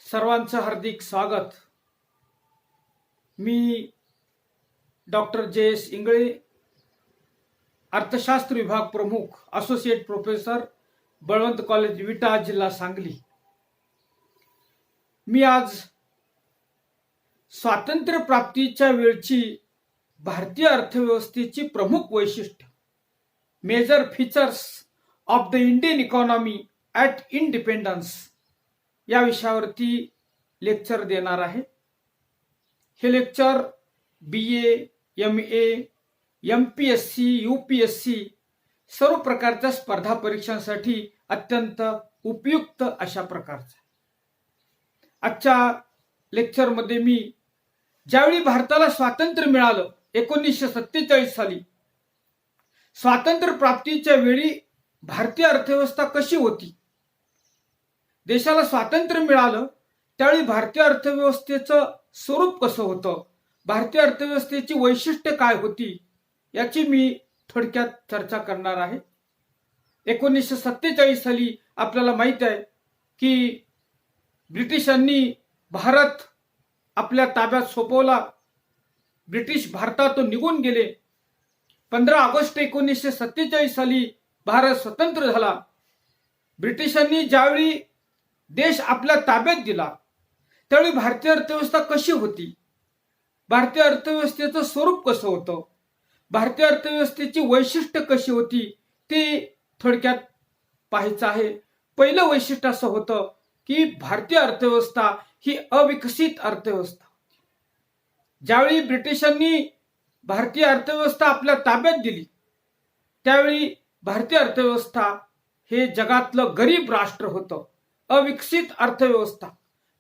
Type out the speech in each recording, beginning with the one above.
सर्वांचं हार्दिक स्वागत। मी doctor JS. Ingale, अर्थशास्त्र विभाग प्रमुख, असोसिएट प्रोफेसर, बळवंत कॉलेज विटा, जिल्हा सांगली। मी आज स्वातंत्र्य प्राप्तीच्या वेळची भारतीय अर्थव्यवस्थेची प्रमुख वैशिष्ट्य, major features of the Indian economy at independence या विषयावरती लेक्चर देणार आहे। हे lecture BA, MA, MPSC, UPSC सर्व प्रकारच्या स्पर्धा परीक्षांसाठी अत्यंत उपयुक्त अशा प्रकारचं। आजच्या लेक्चरमध्ये मी ज्यावेळी भारताला स्वातंत्र्य मिळालं 1947 साली, स्वातंत्र्य प्राप्तीच्या वेळी भारतीय अर्थव्यवस्था कशी होती, देशाला स्वातंत्र्य मिळालं त्यावेळी भारतीय अर्थव्यवस्थेचं स्वरूप कसं होतं, भारतीय अर्थव्यवस्थेची वैशिष्ट्य काय होती, याची मी थोडक्यात चर्चा करणार आहे। 1947 साली आपल्याला माहित आहे की ब्रिटिशांनी भारत आपल्या ताब्यात सोपवला। ब्रिटिश भारतातून निघून गेले। 15 ऑगस्ट 1947 साली भारत स्वतंत्र झाला। ब्रिटिशांनी ज्यावेळी देश आपल्या ताब्यात दिला त्यावेळी भारतीय अर्थव्यवस्था कशी होती, भारतीय अर्थव्यवस्थेचं स्वरूप कसं होतं, भारतीय अर्थव्यवस्थेची वैशिष्ट्य कशी होती ते थोडक्यात पाहायचं आहे। पहिलं वैशिष्ट्य असं होतं की भारतीय अर्थव्यवस्था ही अविकसित अर्थव्यवस्था होती। ज्यावेळी ब्रिटिशांनी भारतीय अर्थव्यवस्था आपल्या ताब्यात दिली त्यावेळी भारतीय अर्थव्यवस्था हे जगातलं गरीब राष्ट्र होतं। अविकसित अर्थव्यवस्था,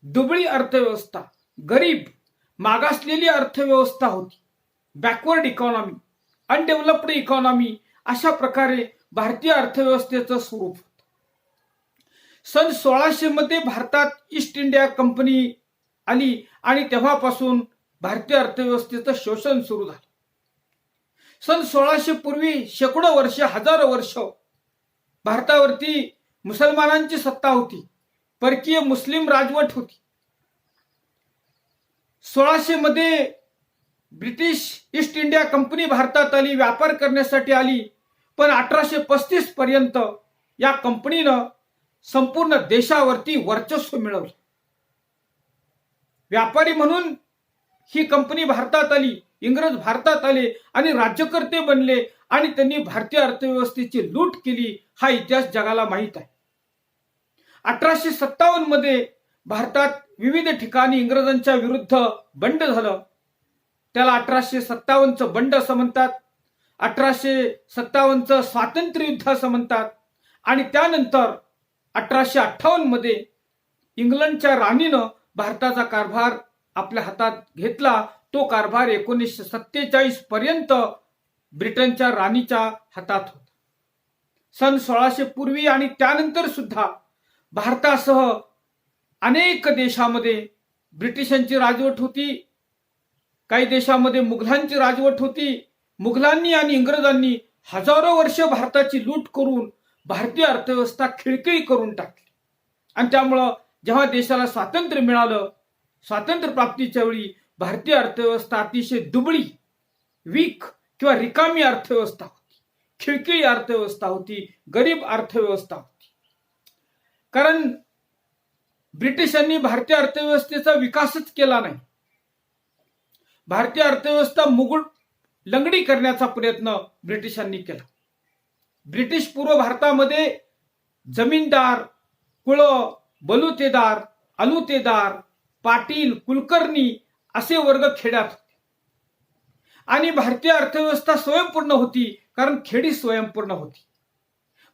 दुबळी अर्थव्यवस्था, गरीब मागासलेली अर्थव्यवस्था होती। बॅकवर्ड इकॉनॉमी, अनडेव्हलप्ड इकॉनॉमी अशा प्रकारे भारतीय अर्थव्यवस्थेचं स्वरूप होतं। सन 1600 मध्ये भारतात ईस्ट इंडिया कंपनी आली आणि तेव्हापासून भारतीय अर्थव्यवस्थेचं शोषण सुरू झालं। सन 1600 पूर्वी शेकडो वर्ष, हजारो वर्ष भारतावरती मुसलमानांची सत्ता होती, परकीय मुस्लिम राजवट होती। 1600 मध्ये ब्रिटिश ईस्ट इंडिया कंपनी भारतात आली, व्यापार करण्यासाठी आली, पण 1835 पर्यंत या कंपनीनं संपूर्ण देशावरती वर्चस्व मिळवलं। व्यापारी म्हणून ही कंपनी भारतात आली, इंग्रज भारतात आले आणि राज्यकर्ते बनले आणि त्यांनी भारतीय अर्थव्यवस्थेची लूट केली, हा इतिहास जगाला माहीत आहे। 1857 मध्ये भारतात विविध ठिकाणी इंग्रजांच्या विरुद्ध बंड झालं, त्याला 1857चं बंड असं म्हणतात, 1857चं स्वातंत्र्य युद्ध असं म्हणतात। आणि त्यानंतर 1858 मध्ये इंग्लंडच्या राणीनं भारताचा कारभार आपल्या हातात घेतला। तो कारभार 1947 पर्यंत ब्रिटनच्या राणीच्या हातात होता। सन 1600 पूर्वी आणि त्यानंतर सुद्धा भारतासह अनेक देशामध्ये ब्रिटिशांची राजवट होती, काही देशामध्ये मुघलांची राजवट होती। मुघलांनी आणि इंग्रजांनी हजारो वर्ष भारताची लूट करून भारतीय अर्थव्यवस्था खिळखिळी करून टाकली आणि त्यामुळं जेव्हा देशाला स्वातंत्र्य मिळालं, स्वातंत्र्य प्राप्तीच्या वेळी भारतीय अर्थव्यवस्था अतिशय दुबळी, वीक किंवा रिकामी अर्थव्यवस्था होती, खिळखिळी अर्थव्यवस्था होती, गरीब अर्थव्यवस्था होती। कारण ब्रिटिशांनी भारतीय अर्थव्यवस्थेचा विकासच केला नाही। भारतीय अर्थव्यवस्था मुघल लंगडी करण्याचा प्रयत्न ब्रिटिशांनी केला। ब्रिटिश पूर्व भारतामध्ये जमीनदार, कुळ, बलुतेदार, अलुतेदार, पाटील, कुलकर्णी असे वर्ग खेड्यात होते आणि भारतीय अर्थव्यवस्था स्वयंपूर्ण होती, कारण खेडी स्वयंपूर्ण होती।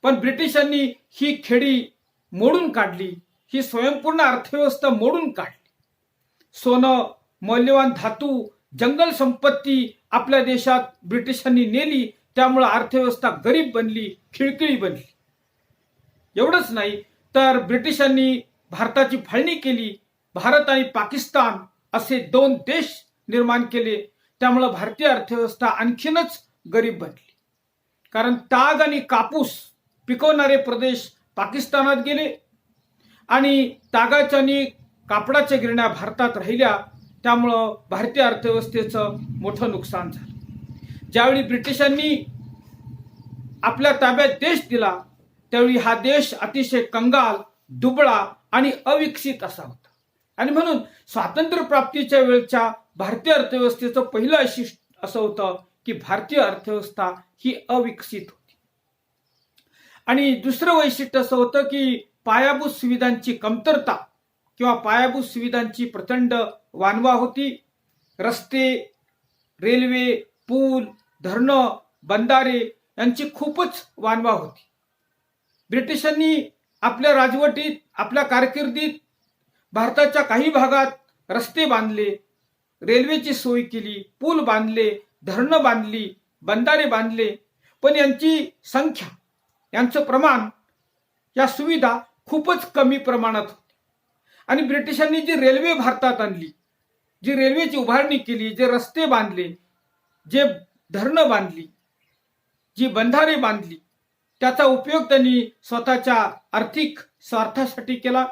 पण ब्रिटिशांनी ही खेडी मोडून काढली, ही स्वयंपूर्ण अर्थव्यवस्था मोडून काढली। सोनं, मौल्यवान धातू, जंगल संपत्ती आपल्या देशात ब्रिटिशांनी नेली, त्यामुळे अर्थव्यवस्था गरीब बनली, खिळखिळी बनली। एवढंच नाही तर ब्रिटिशांनी भारताची फाळणी केली, भारत आणि पाकिस्तान असे 2 देश निर्माण केले, त्यामुळे भारतीय अर्थव्यवस्था आणखीनच गरीब बनली। कारण ताग आणि कापूस पिकवणारे प्रदेश पाकिस्तानात गेले आणि तागाच्या आणि कापडाच्या गिरण्या भारतात राहिल्या, त्यामुळं भारतीय अर्थव्यवस्थेचं मोठं नुकसान झालं. ज्यावेळी ब्रिटिशांनी आपल्या ताब्यात देश दिला, त्यावेळी हा देश अतिशय कंगाल, दुबळा आणि अविकसित असा होता. आणि म्हणून स्वातंत्र्य प्राप्तीच्या वेळच्या भारतीय अर्थव्यवस्थेचं पहिलं वैशिष्ट्य असं होतं की भारतीय अर्थव्यवस्था ही अविकसित होती. आणि दुसरं वैशिष्ट्य असं होतं की पायाभूत सुविधांची कमतरता किंवा पायाभूत सुविधांची प्रचंड वानवा होती. रस्ते, रेल्वे, पूल, धरणं, बंधारे यांची खूपच वानवा होती. ब्रिटिशांनी आपल्या राजवटीत, आपल्या कारकिर्दीत भारताच्या काही भागात रस्ते बांधले, रेल्वेची सोय केली, पूल बांधले, धरणं बांधली, बंधारे बांधले, पण यांची संख्या, यांचं प्रमाण, या सुविधा खूपच कमी प्रमाणात होती. आणि ब्रिटिशांनी जी रेल्वे भारतात आणली, जी रेल्वेची उभारणी केली, जे रस्ते बांधले, जे धरणं बांधली, जी बंधारे बांधली, त्याचा उपयोग त्यांनी स्वतःच्या आर्थिक स्वार्थासाठी केला.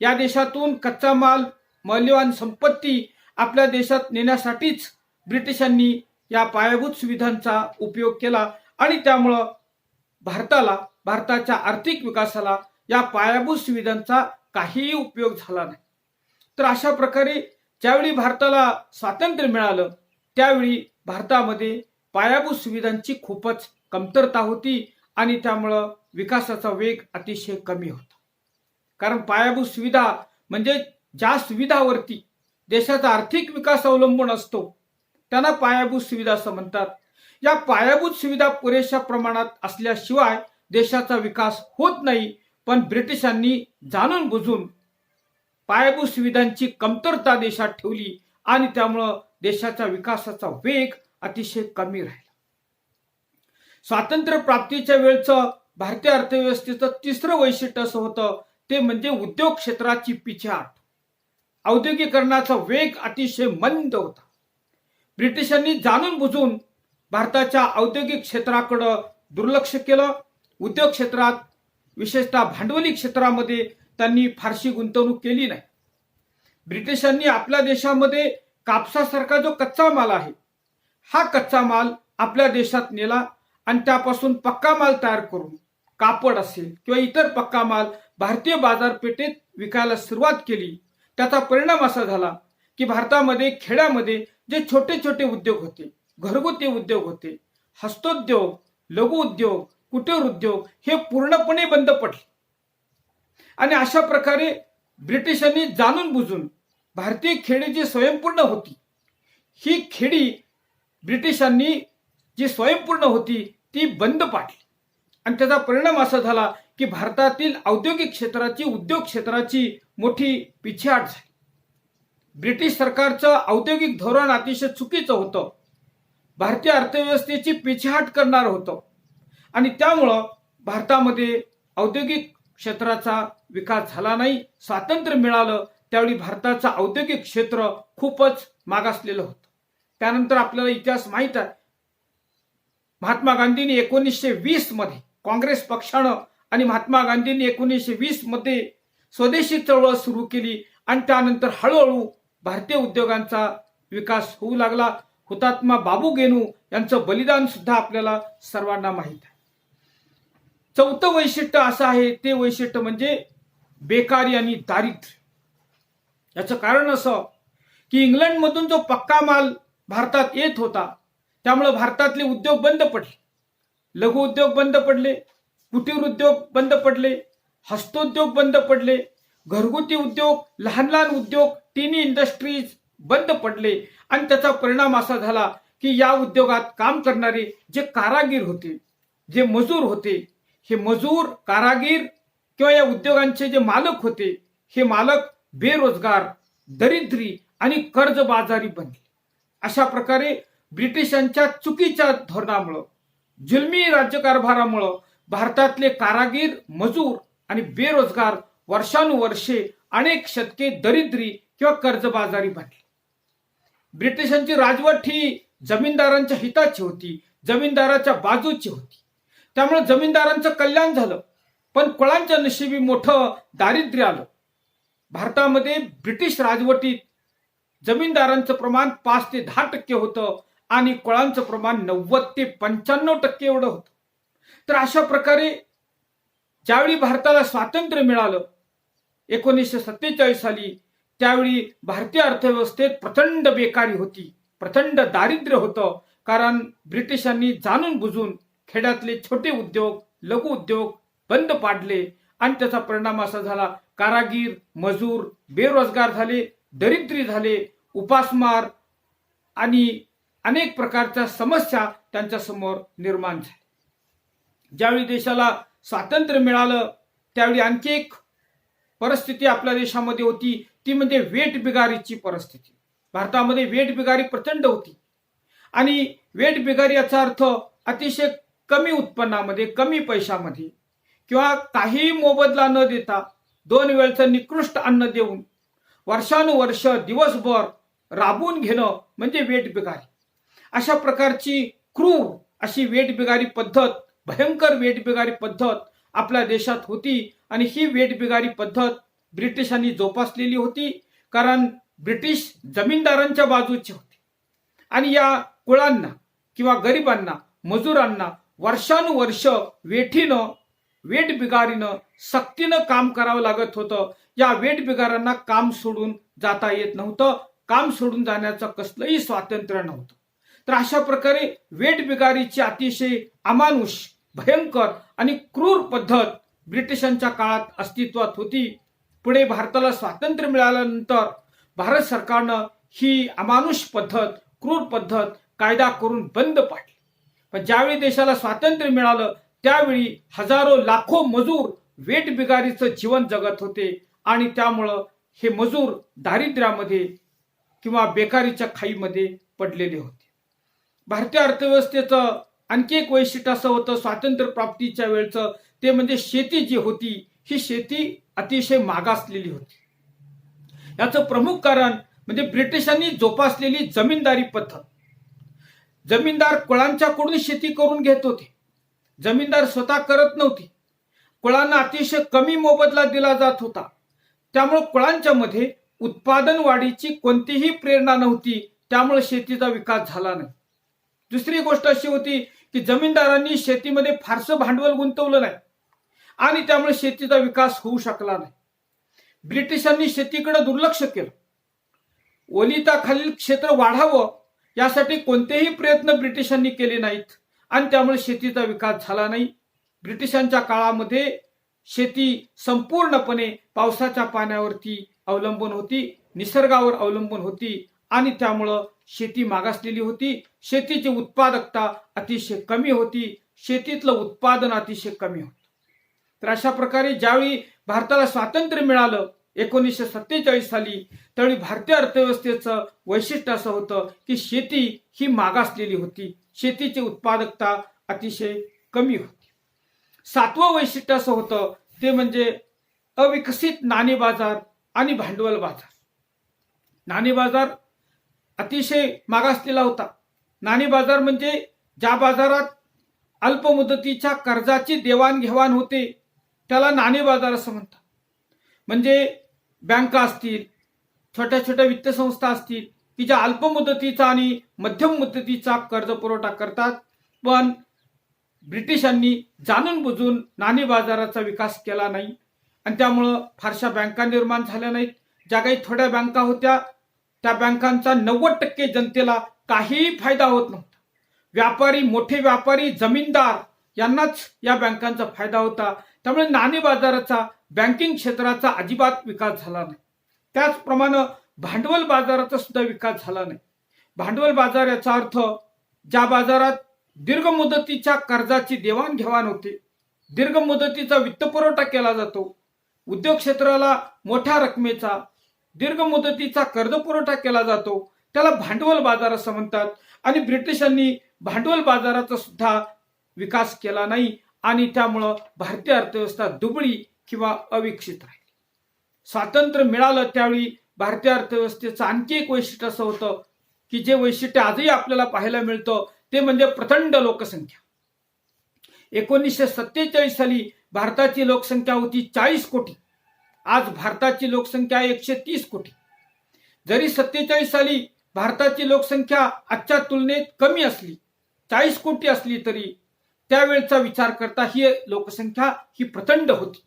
या देशातून कच्चा माल, मौल्यवान संपत्ती आपल्या देशात नेण्यासाठीच ब्रिटिशांनी या पायाभूत सुविधांचा उपयोग केला. आणि त्यामुळं भारताच्या आर्थिक विकासाला या पायाभूत सुविधांचा काहीही उपयोग झाला नाही. तर अशा प्रकारे ज्यावेळी भारताला स्वातंत्र्य मिळालं, त्यावेळी भारतामध्ये पायाभूत सुविधांची खूपच कमतरता होती आणि त्यामुळं विकासाचा वेग अतिशय कमी होता. कारण पायाभूत सुविधा म्हणजे ज्या सुविधावरती देशाचा आर्थिक विकास अवलंबून असतो, त्यांना पायाभूत सुविधा असं म्हणतात. या पायाभूत सुविधा पुरेशा प्रमाणात असल्याशिवाय देशाचा विकास होत नाही. पण ब्रिटिशांनी जाणून बुजून पायाभूत सुविधांची कमतरता देशात ठेवली आणि त्यामुळं देशाच्या विकासाचा वेग अतिशय कमी राहिला. स्वातंत्र्य प्राप्तीच्या वेळचं भारतीय अर्थव्यवस्थेचं तिसरं वैशिष्ट्य असं होतं, ते म्हणजे उद्योग क्षेत्राची पिछेहाट. औद्योगिकरणाचा वेग अतिशय मंद होता. ब्रिटिशांनी जाणून बुजून भारताच्या औद्योगिक क्षेत्राकडे दुर्लक्ष केलं. उद्योग क्षेत्रात, विशेषतः भांडवली क्षेत्रामध्ये त्यांनी फारशी गुंतवणूक केली नाही. ब्रिटिशांनी आपल्या देशामध्ये कापसासारखा जो कच्चा माल आहे, हा कच्चा माल आपल्या देशात नेला आणि त्यापासून पक्का माल तयार करून, कापड असेल किंवा इतर पक्का माल भारतीय बाजारपेठेत विकायला सुरुवात केली. त्याचा परिणाम असा झाला की भारतामध्ये, खेड्यामध्ये जे छोटे छोटे उद्योग होते, घरगुती उद्योग होते, हस्तोद्योग, लघु उद्योग, कुटीर उद्योग हे पूर्णपणे बंद पडले. आणि अशा प्रकारे ब्रिटिशांनी जाणून बुजून भारतीय खेडी जी स्वयंपूर्ण होती, ही खेडी ब्रिटिशांनी जी स्वयंपूर्ण होती ती बंद पाडली. आणि त्याचा परिणाम असा झाला की भारतातील औद्योगिक क्षेत्राची, उद्योग क्षेत्राची मोठी पिछेहाट झाली. ब्रिटिश सरकारचं औद्योगिक धोरण अतिशय चुकीचं होतं, भारतीय अर्थव्यवस्थेची पिछेहाट करणार होतं. आणि त्यामुळं भारतामध्ये औद्योगिक क्षेत्राचा विकास झाला नाही. स्वातंत्र्य मिळालं त्यावेळी भारताचं औद्योगिक क्षेत्र खूपच मागासलेलं होतं. त्यानंतर आपल्याला इतिहास माहित आहे, महात्मा गांधींनी 1920 मध्ये, काँग्रेस पक्षानं आणि महात्मा गांधींनी 1920 मध्ये स्वदेशी चळवळ सुरू केली आणि त्यानंतर हळूहळू भारतीय उद्योगांचा विकास होऊ लागला. हुतात्मा बाबू गेनू यांचं बलिदान सुद्धा आपल्याला सर्वांना माहीत आहे. चौथं वैशिष्ट्य असं आहे, ते वैशिष्ट्य म्हणजे बेकारी आणि दारिद्र्य. याचं कारण असं की इंग्लंडमधून जो पक्का माल भारतात येत होता, त्यामुळे भारतातले उद्योग बंद पडले, लघु उद्योग बंद पडले, कुटीर उद्योग बंद पडले, हस्तोद्योग बंद पडले, घरगुती उद्योग, लहान लहान उद्योग, टिनी इंडस्ट्रीज बंद पडले. आणि त्याचा परिणाम असा झाला की या उद्योगात काम करणारे जे कारागीर होते, जे मजूर होते, हे मजूर, कारागीर किंवा या उद्योगांचे जे मालक होते, हे मालक बेरोजगार, दरिद्री आणि कर्जबाजारी बनले. अशा प्रकारे ब्रिटिशांच्या चुकीच्या धोरणामुळं, जुलमी राज्यकारभारामुळं भारतातले कारागीर, मजूर आणि बेरोजगार वर्षानुवर्षे अनेक शतके दरिद्री किंवा कर्जबाजारी बनले. ब्रिटिशांची राजवट ही जमीनदारांच्या हिताची होती, जमीनदाराच्या बाजूची होती. त्यामुळे जमीनदारांचं कल्याण झालं, पण कुळांच्या नशिबी मोठं दारिद्र्य आलं. भारतामध्ये ब्रिटिश राजवटीत जमीनदारांचं प्रमाण 5 ते 10% होतं आणि कुळांचं प्रमाण 90 ते 95% एवढं होतं. तर अशा प्रकारे ज्यावेळी भारताला स्वातंत्र्य मिळालं 1947 साली, त्यावेळी भारतीय अर्थव्यवस्थेत प्रचंड बेकारी होती, प्रचंड दारिद्र्य होतं. कारण ब्रिटिशांनी जाणून बुजून खेड्यातले छोटे उद्योग, लघु उद्योग बंद पाडले आणि त्याचा परिणाम असा झाला, कारागीर, मजूर बेरोजगार झाले, दरिद्री झाले, उपासमार आणि अनेक प्रकारच्या समस्या त्यांच्या समोर निर्माण झाल्या. ज्यावेळी देशाला स्वातंत्र्य मिळालं त्यावेळी आणखी एक परिस्थिती आपल्या देशामध्ये होती, ती म्हणजे वेठबिगारीची परिस्थिती. भारतामध्ये वेठबिगारी प्रचंड होती आणि वेठबिगारी याचा अर्थ अतिशय कमी उत्पन्नामध्ये, कमी पैशामध्ये किंवा काही मोबदला न देता 2 वेळचं निकृष्ट अन्न देऊन वर्षानुवर्ष दिवसभर राबून घेणं म्हणजे वेठबिगारी. अशा प्रकारची क्रूर अशी वेठबिगारी पद्धत, भयंकर वेठबिगारी पद्धत आपल्या देशात होती आणि ही वेठबिगारी पद्धत ब्रिटिशांनी जोपासलेली होती. कारण ब्रिटिश जमीनदारांच्या बाजूचे होते आणि या कुळांना किंवा गरिबांना, मजुरांना वर्षानुवर्ष वेठबिगारीनं सक्तीनं काम करावं लागत होतं. या वेठबिगारांना काम सोडून जाता येत नव्हतं, काम सोडून जाण्याचं कसलंही स्वातंत्र्य नव्हतं. तर अशा प्रकारे वेठबिगारीची अतिशय अमानुष, भयंकर आणि क्रूर पद्धत ब्रिटिशांच्या काळात अस्तित्वात होती. पुढे भारताला स्वातंत्र्य मिळाल्यानंतर भारत सरकारनं ही अमानुष पद्धत, क्रूर पद्धत कायदा करून बंद पाडली. पण ज्यावेळी देशाला स्वातंत्र्य मिळालं त्यावेळी हजारो लाखो मजूर वेठबिगारीचं जीवन जगत होते आणि त्यामुळं हे मजूर दारिद्र्यामध्ये किंवा बेकारीच्या खाईमध्ये पडलेले होते. भारतीय अर्थव्यवस्थेचं आणखी एक वैशिष्ट्य असं होतं स्वातंत्र्य प्राप्तीच्या वेळचं, ते म्हणजे शेती जी होती ही शेती अतिशय मागासलेली होती. याचं प्रमुख कारण म्हणजे ब्रिटिशांनी जोपासलेली जमीनदारी पद्धत. जमीनदार कुळांच्याकडून शेती करून घेत होते, जमीनदार स्वतः करत नव्हते. कुळांना अतिशय कमी मोबदला दिला जात होता, त्यामुळे कुळांच्या मध्ये उत्पादन वाढीची कोणतीही प्रेरणा नव्हती, त्यामुळे शेतीचा विकास झाला नाही. दुसरी गोष्ट अशी होती की जमीनदारांनी शेतीमध्ये फारसं भांडवल गुंतवलं नाही आणि त्यामुळे शेतीचा विकास होऊ शकला नाही. ब्रिटिशांनी शेतीकडे दुर्लक्ष केलं. ओलिताखालील क्षेत्र वाढावं यासाठी कोणतेही प्रयत्न ब्रिटिशांनी केले नाहीत आणि त्यामुळे शेतीचा विकास झाला नाही. ब्रिटिशांच्या काळामध्ये शेती संपूर्णपणे पावसाच्या पाण्यावरती अवलंबून होती, निसर्गावर अवलंबून होती आणि त्यामुळं शेती मागासलेली होती. शेतीची उत्पादकता अतिशय कमी होती, शेतीतलं उत्पादन अतिशय कमी होतं. तर अशा प्रकारे ज्यावेळी भारताला स्वातंत्र्य मिळालं 1947 साली, त्यावेळी भारतीय अर्थव्यवस्थेचं वैशिष्ट्य असं होतं की शेती ही मागासलेली होती, शेतीची उत्पादकता अतिशय कमी होती. 7वं वैशिष्ट्य असं होतं ते म्हणजे अविकसित नाणे बाजार आणि भांडवल बाजार. नाणे बाजार अतिशय मागासलेला होता. नाणे बाजार म्हणजे ज्या बाजारात अल्पमुदतीच्या कर्जाची देवाणघेवाण होते त्याला नाणे बाजार असं म्हणतात. म्हणजे बँका असतील, छोट्या छोट्या वित्त संस्था असतील की ज्या अल्पमुदतीचा आणि मध्यम मुदतीचा कर्ज पुरवठा करतात. पण ब्रिटिशांनी जाणून बुजून नाणे बाजाराचा विकास केला नाही आणि त्यामुळं फारशा बँका निर्माण झाल्या नाहीत. ज्या काही थोड्या बँका होत्या त्या बँकांचा 90% जनतेला काहीही फायदा होत नव्हता. व्यापारी, मोठे व्यापारी, जमीनदार यांनाच या बँकांचा फायदा होता. त्यामुळे नाणे बाजाराचा, बँकिंग क्षेत्राचा अजिबात विकास झाला नाही. त्याचप्रमाणे भांडवल बाजाराचा सुद्धा विकास झाला नाही. भांडवल बाजार याचा अर्थ ज्या बाजारात दीर्घ मुदतीच्या कर्जाची देवाणघेवाण होते, दीर्घ मुदतीचा वित्तपुरवठा केला जातो, उद्योग क्षेत्राला मोठ्या रकमेचा दीर्घ मुदतीचा कर्ज पुरवठा केला जातो, त्याला भांडवल बाजार असं म्हणतात. आणि ब्रिटिशांनी भांडवल बाजाराचा सुद्धा विकास केला नाही आणि त्यामुळं भारतीय अर्थव्यवस्था दुबळी किंवा अविकसित राहिली. स्वातंत्र्य मिळालं त्यावेळी भारतीय अर्थव्यवस्थेचं आणखी एक वैशिष्ट्य असं होतं की जे वैशिष्ट्य आजही आपल्याला पाहायला मिळतं ते म्हणजे प्रचंड लोकसंख्या. 1947 साली भारताची लोकसंख्या होती 40 कोटी आज भारताची लोकसंख्या 130 कोटी. जरी 47 साली भारताची लोकसंख्या आजच्या तुलनेत कमी असली, 40 कोटी असली, तरी त्यावेळचा विचार करता ही लोकसंख्या ही प्रचंड होती.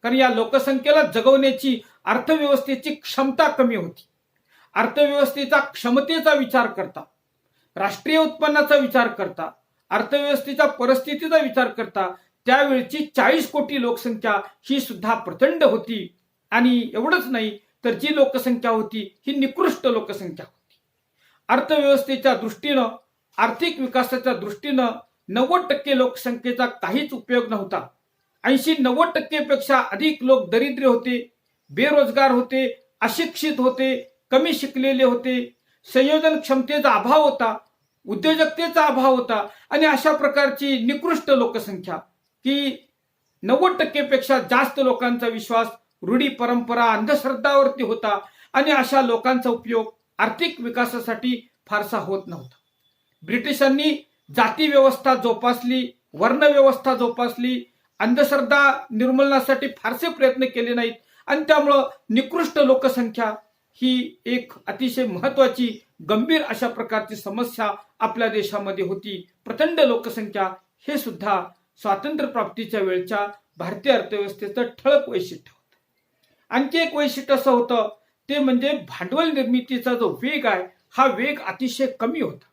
कारण या लोकसंख्येला जगवण्याची अर्थव्यवस्थेची क्षमता कमी होती. अर्थव्यवस्थेचा क्षमतेचा विचार करता, राष्ट्रीय उत्पन्नाचा विचार करता, अर्थव्यवस्थेच्या परिस्थितीचा विचार करता त्यावेळची 40 कोटी लोकसंख्या ही सुद्धा प्रचंड होती. आणि एवढंच नाही तर जी लोकसंख्या होती ही निकृष्ट लोकसंख्या होती. अर्थव्यवस्थेच्या दृष्टीनं, आर्थिक विकासाच्या दृष्टीनं 90% लोकसंख्येचा काहीच उपयोग नव्हता. 80-90% पेक्षा अधिक लोक दरिद्र होते, बेरोजगार होते, अशिक्षित होते, कमी शिकलेले होते, संयोजन क्षमतेचा अभाव होता, उद्योजकतेचा अभाव होता. आणि अशा प्रकारची निकृष्ट लोकसंख्या की 90% पेक्षा जास्त लोकांचा विश्वास रूढी परंपरा अंधश्रद्धावरती होता. आणि अशा लोकांचा उपयोग आर्थिक विकासासाठी फारसा होत नव्हता. ब्रिटिशांनी जाती व्यवस्था जोपासली, वर्ण व्यवस्था जोपासली, अंधश्रद्धा निर्मूलनासाठी फारसे प्रयत्न केले नाहीत. आणि त्यामुळं निकृष्ट लोकसंख्या ही एक अतिशय महत्वाची गंभीर अशा प्रकारची समस्या आपल्या देशामध्ये होती. प्रचंड लोकसंख्या हे सुद्धा स्वातंत्र्य प्राप्तीच्या वेळच्या भारतीय अर्थव्यवस्थेचं ठळक वैशिष्ट्य होतं. आणखी एक वैशिष्ट्य असं होतं ते म्हणजे भांडवल निर्मितीचा जो वेग आहे हा वेग अतिशय कमी होता.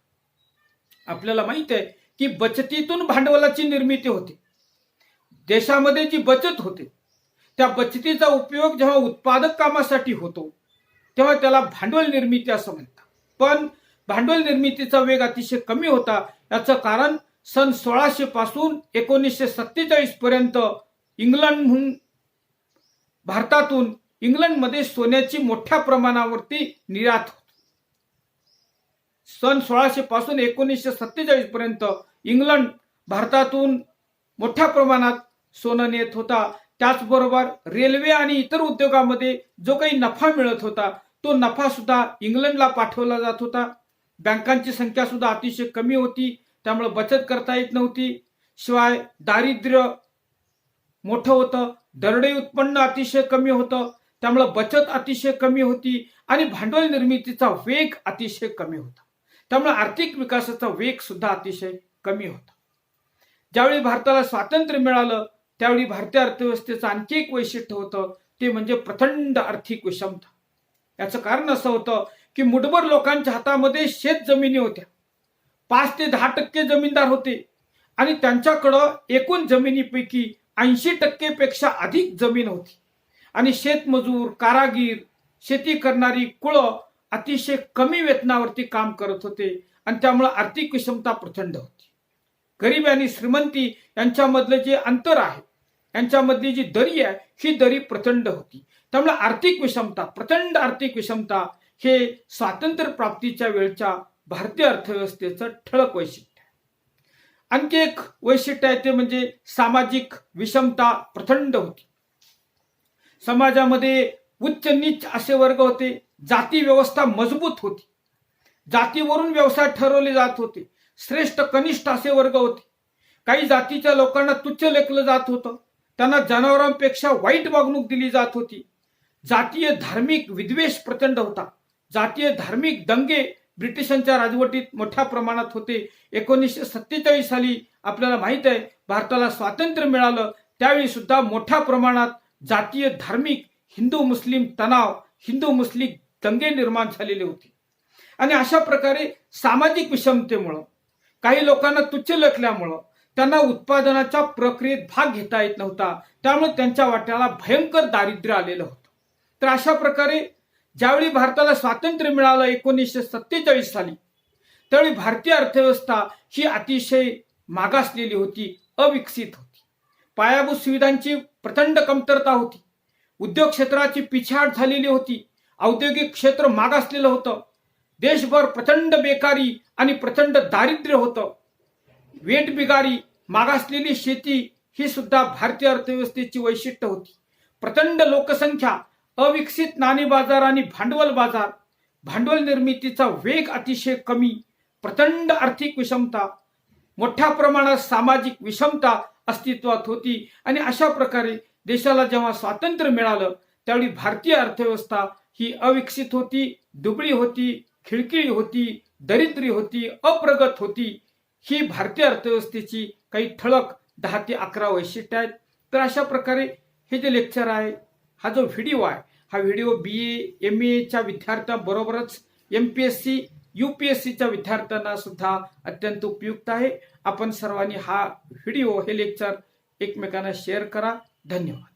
आपल्याला माहित आहे की बचतीतून भांडवलाची निर्मिती होते. देशामध्ये जी बचत होते त्या बचतीचा उपयोग जेव्हा उत्पादक कामासाठी होतो तेव्हा त्याला भांडवल निर्मिती असं म्हणतात. पण भांडवल निर्मितीचा वेग अतिशय कमी होता. याचं कारण सन 1600 पासून 1947 पर्यंत भारतातून इंग्लंडमध्ये सोन्याची मोठ्या प्रमाणावरती निर्यात होती. सन 1600 पासून 1947 पर्यंत इंग्लंड भारतातून मोठ्या प्रमाणात सोनं नेत होता. त्याचबरोबर रेल्वे आणि इतर उद्योगामध्ये जो काही नफा मिळत होता तो नफा सुद्धा इंग्लंडला पाठवला जात होता. बँकांची संख्या सुद्धा अतिशय कमी होती, त्यामुळे बचत करता येत नव्हती. शिवाय दारिद्र्य मोठं होतं, दरडोई उत्पन्न अतिशय कमी होतं, त्यामुळे बचत अतिशय कमी होती आणि भांडवल निर्मितीचा वेग अतिशय कमी होता. त्यामुळे आर्थिक विकासाचा वेग सुद्धा अतिशय कमी होता. ज्यावेळी भारताला स्वातंत्र्य मिळालं त्यावेळी भारतीय अर्थव्यवस्थेचं आणखी एक वैशिष्ट्य होतं ते म्हणजे प्रचंड आर्थिक विषमता. याचं कारण असं होतं की मुठभर लोकांच्या हातामध्ये शेत जमिनी होत्या. 5 ते 10% जमीनदार होते आणि त्यांच्याकडं एकूण जमिनीपैकी 80% पेक्षा अधिक जमीन होती. आणि शेतमजूर, कारागीर, शेती करणारी कुळं अतिशय कमी वेतनावरती काम करत होते आणि त्यामुळे आर्थिक विषमता प्रचंड होती. गरीब आणि श्रीमंती यांच्यामधलं जे अंतर आहे, यांच्यामधली जी दरी आहे ही दरी प्रचंड होती. त्यामुळे आर्थिक विषमता, प्रचंड आर्थिक विषमता हे स्वातंत्र्य प्राप्तीच्या वेळच्या भारतीय अर्थव्यवस्थेचं ठळक वैशिष्ट्य आहे. आणखी एक वैशिष्ट्य आहे ते म्हणजे सामाजिक विषमता प्रचंड होती. समाजामध्ये उच्च नीच असे वर्ग होते. जाती व्यवस्था मजबूत होती. जातीवरून व्यवसाय ठरवले जात होते. श्रेष्ठ कनिष्ठ असे वर्ग होते. काही जातीच्या लोकांना तुच्छ लेखलं जात होतं. त्यांना जनावरांपेक्षा वाईट वागणूक दिली जात होती. जातीय धार्मिक विद्वेष प्रचंड होता. जातीय धार्मिक दंगे ब्रिटिशांच्या राजवटीत मोठ्या प्रमाणात होते. 1947 साली आपल्याला माहित आहे भारताला स्वातंत्र्य मिळालं त्यावेळी सुद्धा मोठ्या प्रमाणात जातीय धार्मिक हिंदू मुस्लिम तणाव, हिंदू मुस्लिम दंगे निर्माण झालेले होते. आणि अशा प्रकारे सामाजिक विषमतेमुळं, काही लोकांना तुच्छ लेखल्यामुळं त्यांना उत्पादनाच्या प्रक्रियेत भाग घेता येत नव्हता. त्यामुळे त्यांच्या वाट्याला भयंकर दारिद्र्य आलेलं होतं. तर अशा प्रकारे ज्यावेळी भारताला स्वातंत्र्य मिळालं 1947 साली त्यावेळी भारतीय अर्थव्यवस्था ही अतिशय मागासलेली होती, अविकसित होती. पायाभूत सुविधांची प्रचंड कमतरता होती. उद्योग क्षेत्राची पिछाड झालेली होती. औद्योगिक क्षेत्र मागासलेलं होतं. देशभर प्रचंड बेकारी आणि प्रचंड दारिद्र्य होतं. वेठबिगारी, मागासलेली शेती ही सुद्धा भारतीय अर्थव्यवस्थेची वैशिष्ट्य होती. प्रचंड लोकसंख्या, अविकसित नाणी बाजार आणि भांडवल बाजार, भांडवल निर्मितीचा वेग अतिशय कमी, प्रचंड आर्थिक विषमता, मोठ्या प्रमाणात सामाजिक विषमता अस्तित्वात होती. आणि अशा प्रकारे देशाला जेव्हा स्वातंत्र्य मिळालं त्यावेळी भारतीय अर्थव्यवस्था ही अविकसित होती, दुबळी होती, खिळखिळी होती, दरिद्री होती, अप्रगत होती. ही भारतीय अर्थव्यवस्थेची काही ठळक 10 ते 11 वैशिष्ट्ये आहेत. तर अशा प्रकारे हे जे लेक्चर आहे, हा जो व्हिडिओ आहे, हा व्हिडिओ BA MA च्या विद्यार्थ्यांबरोबरच MPSC UPSCच्या विद्यार्थ्यांना सुद्धा अत्यंत उपयुक्त आहे. आपण सर्वांनी हा व्हिडिओ, हे लेक्चर एकमेकांना शेअर करा. धन्यवाद.